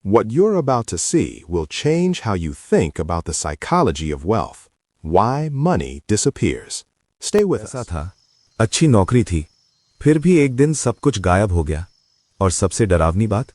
What you're about to see will change how you think about the psychology of wealth. Why money disappears. Stay with ऐसा us. था, अच्छी नौकरी थी, फिर भी एक दिन सब कुछ गायब हो गया। और सबसे डरावनी बात,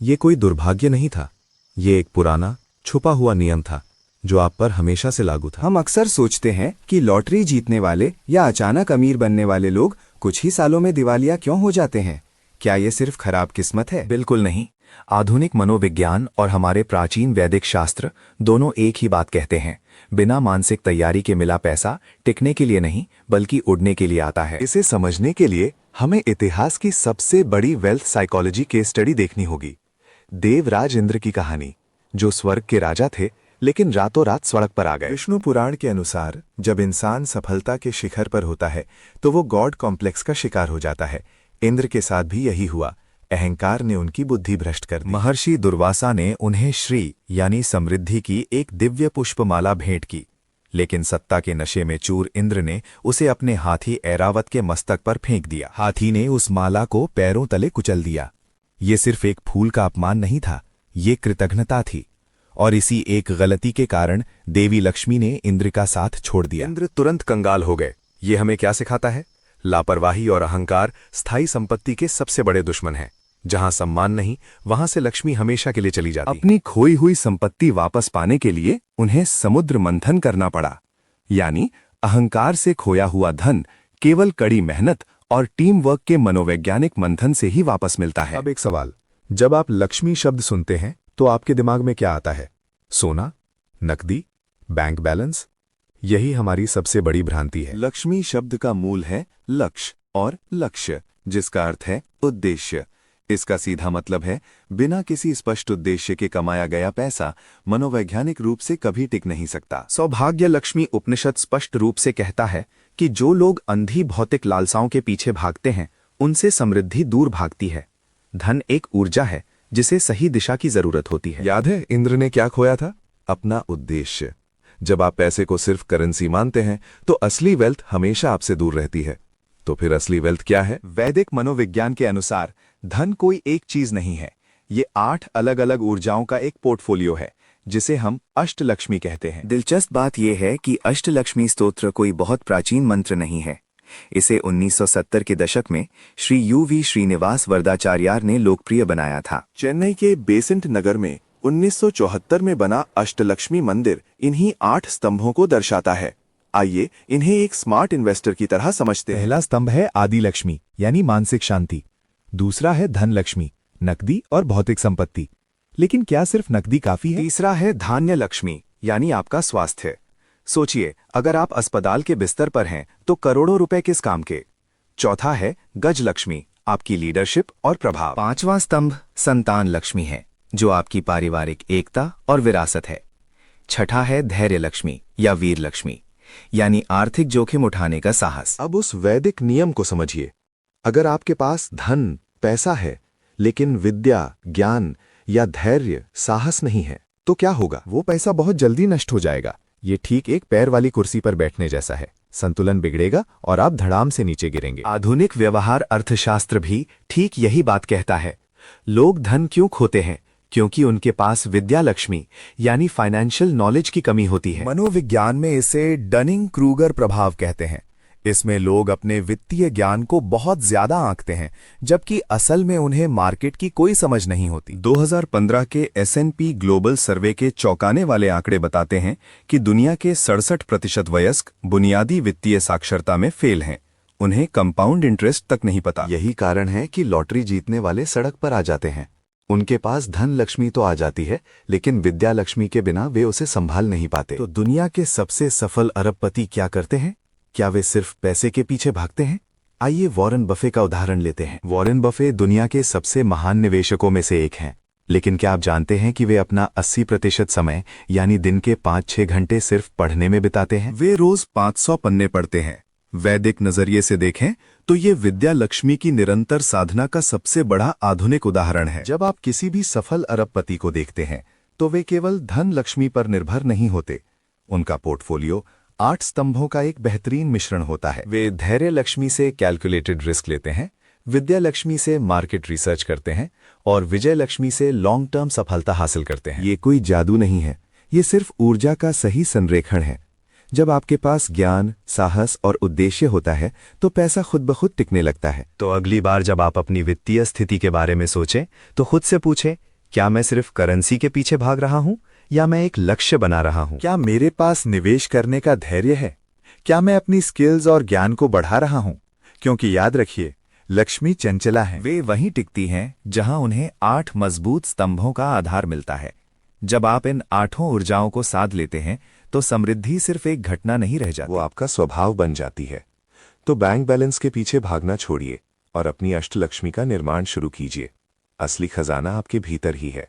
ये कोई दुर्भाग्य नहीं था, ये एक पुराना छुपा हुआ नियम था जो आप पर हमेशा से लागू था। हम अक्सर सोचते हैं कि लॉटरी जीतने वाले या अचानक अमीर बनने वाले लोग कुछ ही सालों में दिवालिया क्यों हो जाते हैं। क्या ये सिर्फ खराब किस्मत है? बिल्कुल नहीं। आधुनिक मनोविज्ञान और हमारे प्राचीन वैदिक शास्त्र दोनों एक ही बात कहते हैं, बिना मानसिक तैयारी के मिला पैसा टिकने के लिए नहीं बल्कि उड़ने के लिए आता है। इसे समझने के लिए हमें इतिहास की सबसे बड़ी वेल्थ साइकोलॉजी केस स्टडी देखनी होगी। देवराज इंद्र की कहानी, जो स्वर्ग के राजा थे लेकिन रातों रात सड़क पर आ गए। विष्णु पुराण के अनुसार जब इंसान सफलता के शिखर पर होता है तो वो गॉड कॉम्प्लेक्स का शिकार हो जाता है। इंद्र के साथ भी यही हुआ। अहंकार ने उनकी बुद्धि भ्रष्ट कर दी। महर्षि दुर्वासा ने उन्हें श्री यानी समृद्धि की एक दिव्य पुष्पमाला भेंट की, लेकिन सत्ता के नशे में चूर इंद्र ने उसे अपने हाथी ऐरावत के मस्तक पर फेंक दिया। हाथी ने उस माला को पैरों तले कुचल दिया। ये सिर्फ एक फूल का अपमान नहीं था, ये कृतघ्नता थी। और इसी एक गलती के कारण देवी लक्ष्मी ने इंद्र का साथ छोड़ दिया। इंद्र तुरंत कंगाल हो गए। ये हमें क्या सिखाता है? लापरवाही और अहंकार स्थायी संपत्ति के सबसे बड़े दुश्मन हैं। जहां सम्मान नहीं, वहां से लक्ष्मी हमेशा के लिए चली जाती। अपनी खोई हुई संपत्ति वापस पाने के लिए उन्हें समुद्र मंथन करना पड़ा। यानी अहंकार से खोया हुआ धन केवल कड़ी मेहनत और टीम वर्क के मनोवैज्ञानिक मंथन से ही वापस मिलता है। अब एक सवाल, जब आप लक्ष्मी शब्द सुनते हैं तो आपके दिमाग में क्या आता है? सोना, नकदी, बैंक बैलेंस? यही हमारी सबसे बड़ी भ्रांति है। लक्ष्मी शब्द का मूल है लक्ष्य और लक्ष्य, जिसका अर्थ है उद्देश्य। इसका सीधा मतलब है बिना किसी स्पष्ट उद्देश्य के कमाया गया पैसा मनोवैज्ञानिक रूप से कभी टिक नहीं सकता। सौभाग्य लक्ष्मी उपनिषद स्पष्ट रूप से कहता है कि जो लोग अंधी भौतिक लालसाओं के पीछे भागते हैं उनसे समृद्धि दूर भागती है। धन एक ऊर्जा है जिसे सही दिशा की जरूरत होती है। याद है इंद्र ने क्या खोया था? अपना उद्देश्य। जब आप पैसे को सिर्फ करेंसी मानते हैं तो असली वेल्थ हमेशा आपसे दूर रहती है। तो फिर असली वेल्थ क्या है? वैदिक मनोविज्ञान के अनुसार धन कोई एक चीज नहीं है, ये 8 अलग अलग ऊर्जाओं का एक पोर्टफोलियो है जिसे हम अष्टलक्ष्मी कहते हैं। दिलचस्प बात यह है कि अष्टलक्ष्मी स्तोत्र कोई बहुत प्राचीन मंत्र नहीं है। इसे 1970 के दशक में श्री UV श्रीनिवास वरदाचार्यार ने लोकप्रिय बनाया था। चेन्नई के बेसेंट नगर में 1974 में बना अष्टलक्ष्मी मंदिर इन्हीं 8 स्तंभों को दर्शाता है। आइए इन्हें एक स्मार्ट इन्वेस्टर की तरह समझते हैं। पहला स्तंभ है आदि लक्ष्मी यानी मानसिक शांति। दूसरा है धन लक्ष्मी, नकदी और भौतिक संपत्ति। लेकिन क्या सिर्फ नकदी काफी है? तीसरा है धान्य लक्ष्मी यानी आपका स्वास्थ्य। सोचिए, अगर आप अस्पताल के बिस्तर पर हैं तो करोड़ों रुपए किस काम के? चौथा है गज लक्ष्मी, आपकी लीडरशिप और प्रभाव। पांचवां स्तंभ संतान लक्ष्मी है, जो आपकी पारिवारिक एकता और विरासत है। छठा है धैर्य लक्ष्मी या वीर लक्ष्मी, यानी आर्थिक जोखिम उठाने का साहस। अब उस वैदिक नियम को समझिए। अगर आपके पास धन, पैसा है, लेकिन विद्या, ज्ञान या धैर्य, साहस नहीं है, तो क्या होगा? वो पैसा बहुत जल्दी नष्ट हो जाएगा। ये ठीक एक पैर वाली कुर्सी पर बैठने जैसा है। संतुलन बिगड़ेगा और आप धड़ाम से नीचे गिरेंगे। आधुनिक व्यवहार अर्थशास्त्र भी ठीक यही बात कहता है। लोग धन क्यों खोते हैं? क्योंकि उनके पास विद्या लक्ष्मी यानी फाइनेंशियल नॉलेज की कमी होती है। मनोविज्ञान में इसे डनिंग क्रूगर प्रभाव कहते हैं। इसमें लोग अपने वित्तीय ज्ञान को बहुत ज्यादा आंकते हैं, जबकि असल में उन्हें मार्केट की कोई समझ नहीं होती। 2015 के S&P ग्लोबल सर्वे के चौंकाने वाले आंकड़े बताते हैं कि दुनिया के 67% वयस्क बुनियादी वित्तीय साक्षरता में फेल हैं। उन्हें कंपाउंड इंटरेस्ट तक नहीं पता। यही कारण है कि लॉटरी जीतने वाले सड़क पर आ जाते हैं। उनके पास धन लक्ष्मी तो आ जाती है, लेकिन विद्या लक्ष्मी के बिना वे उसे संभाल नहीं पाते। तो दुनिया के सबसे सफल अरबपति क्या करते हैं? क्या वे सिर्फ पैसे के पीछे भागते हैं? आइए वॉरेन बफे का उदाहरण लेते हैं। वॉरेन बफे दुनिया के सबसे महान निवेशकों में से एक हैं, लेकिन क्या आप जानते हैं कि वे अपना 80% समय यानी दिन के 5-6 घंटे सिर्फ पढ़ने में बिताते हैं? वे रोज 500 पन्ने पढ़ते हैं। वैदिक नजरिए से देखें तो ये विद्या लक्ष्मी की निरंतर साधना का सबसे बड़ा आधुनिक उदाहरण है। जब आप किसी भी सफल अरबपति को देखते हैं तो वे केवल धन लक्ष्मी पर निर्भर नहीं होते। उनका पोर्टफोलियो 8 स्तंभों का एक बेहतरीन मिश्रण होता है। वे धैर्य लक्ष्मी से कैलकुलेटेड रिस्क लेते हैं, विद्या लक्ष्मी से मार्केट रिसर्च करते हैं और विजय लक्ष्मी से लॉन्ग टर्म सफलता हासिल करते हैं। ये कोई जादू नहीं है, ये सिर्फ ऊर्जा का सही संरेखण है। जब आपके पास ज्ञान, साहस और उद्देश्य होता है तो पैसा खुद ब खुद टिकने लगता है। तो अगली बार जब आप अपनी वित्तीय स्थिति के बारे में सोचें तो खुद से पूछें, क्या मैं सिर्फ करेंसी के पीछे भाग रहा हूं या मैं एक लक्ष्य बना रहा हूं? क्या मेरे पास निवेश करने का धैर्य है? क्या मैं अपनी स्किल्स और ज्ञान को बढ़ा रहा हूं? क्योंकि याद रखिए, लक्ष्मी चंचला है। वे वहीं टिकती हैं जहां उन्हें 8 मजबूत स्तंभों का आधार मिलता है। जब आप इन 8 ऊर्जाओं को साध लेते हैं तो समृद्धि सिर्फ एक घटना नहीं रह जाती, वो आपका स्वभाव बन जाती है। तो बैंक बैलेंस के पीछे भागना छोड़िए और अपनी अष्टलक्ष्मी का निर्माण शुरू कीजिए। असली खजाना आपके भीतर ही है।